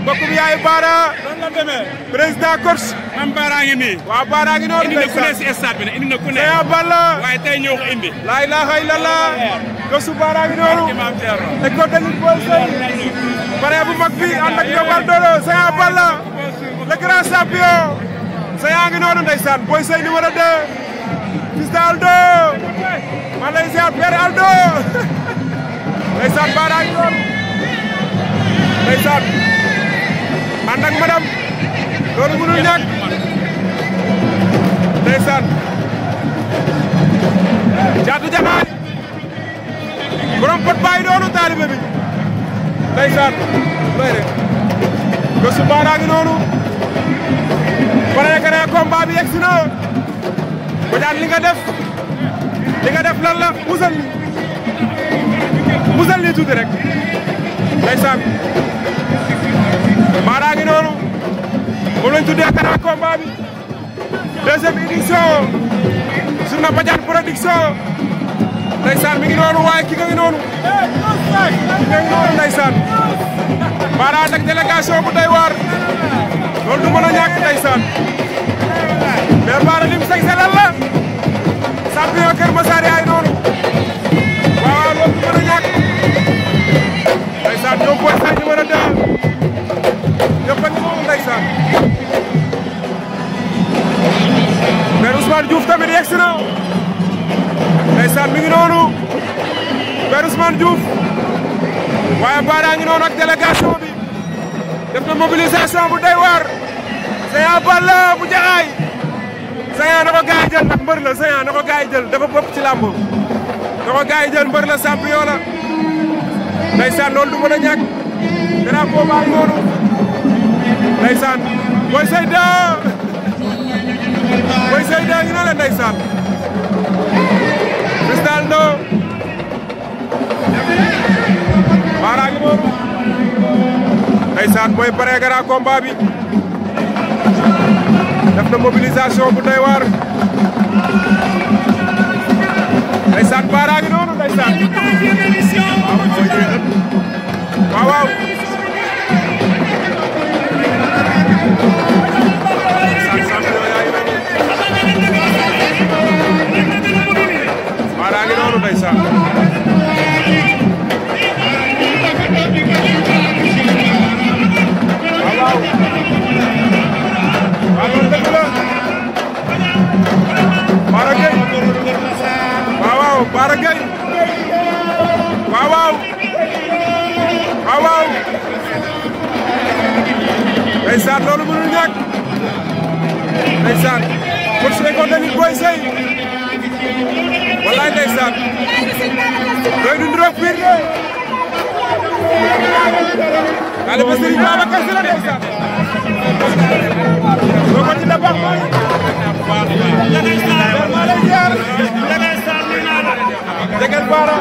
mbokk bi yaay Baara. nan la demee. président coach. am Baara ngi nii. waaw Baara ngi noonu. indi na ku ne si stade bi ne indi na ku ne. Saya Balla. waaye tey ñëw ko indi. laa ilaaha illallah. coach Baara ngi noonu. Imam Thierno. école technique Boy Seye. pare bu mag bi ànd ak Yobal Dolo Saya Balla. le grand champion. Saya ngi noonu ndeysaan Boy Seye numéro 2. fils de Aldo. maa lay ziar père Aldo. ndeysaan Baara ngi noonu. ndeysaan ànd ak madame loolu mënul ñàkk ndeysaan Caatu Jamaay borom pot baay noonu taalibe bi ndeysaan doy rek Gosu Baara ngi noonu pare que combat bi yegsi na Badiane li nga def lan la musal li tuuti rek ndeysaan Baara ngi noonu moom lañ tuddee grand combat bi deuxième édition journée Badiane production ndeysaan mi ngi noonu waaye ki nga ngi noonu ndeysaan Baara ak délégation bu doy waar loolu du mën a ñàkk ndeysaan mais Baara lim sañ lan la champion Kër Massar yaay noonu waaw loolu du mën a ñàkk ndeysaan ñoom Boy Seye numéro 2 ñëpp a ngi noonu ndeysaan Père Ousmane Diouf tamit yegsi na ndeysaan mi ngi noonu Père Ousmane Diouf waaye Baara ngi noonu ak délégation bi def na mobilisation bu doy waar Saya Balla bu Jaxaay Saya na ko gars yi jël ndax mbër la Saya na ko gars yi jël dafa bopp ci làmb na ko gars yi jël mbër la champion la ndeysaan loolu du mën a ñàkk drapeau baa ngi noonu ndeysaan Boy Seye 2 ngi na la ndeysaan Cristal Ndo Baara ngi noonu ndeysaan booy pare grand combat bi def na mobilisation bu doy waar ndeysaan Baara ngi noonu ndeysaan waaw waaw Baara ngi noonu ndeysaan waaw waaw loolu dëgg la Baara Gueye waaw waaw Baara Gueye waaw waaw waaw waaw ndeysaan loolu mënul ñàkk ndeysaan pour su école technique Boy Seye wallaay ndeysaan doy du nduroog piir de taalibe Serigne Babacar Sy la ndeysaan doo ko ci dabax maa lay ziar jegel Baara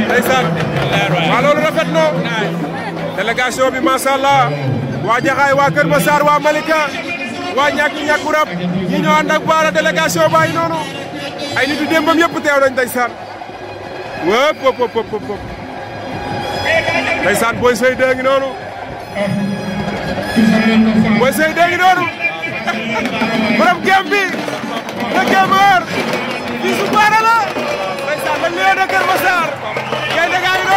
ndeysaan waa loolu rafet na délégation bi macha allah waa Jaxaay waa Kër Massar waa Malika waa ñàkku rab ñi ñoo ànd ak Baara délégation baa ngi noonu ay nit yu démbam yëpp teew nañ ndeysaan wëpp ndeysaan Boy Seye 2 ngi noonu Boy Seye 2 ngi noonu borom gem bi le gemeur fii su Baara la ndeysaan le lion de Kër Massar kay da ngaa ngi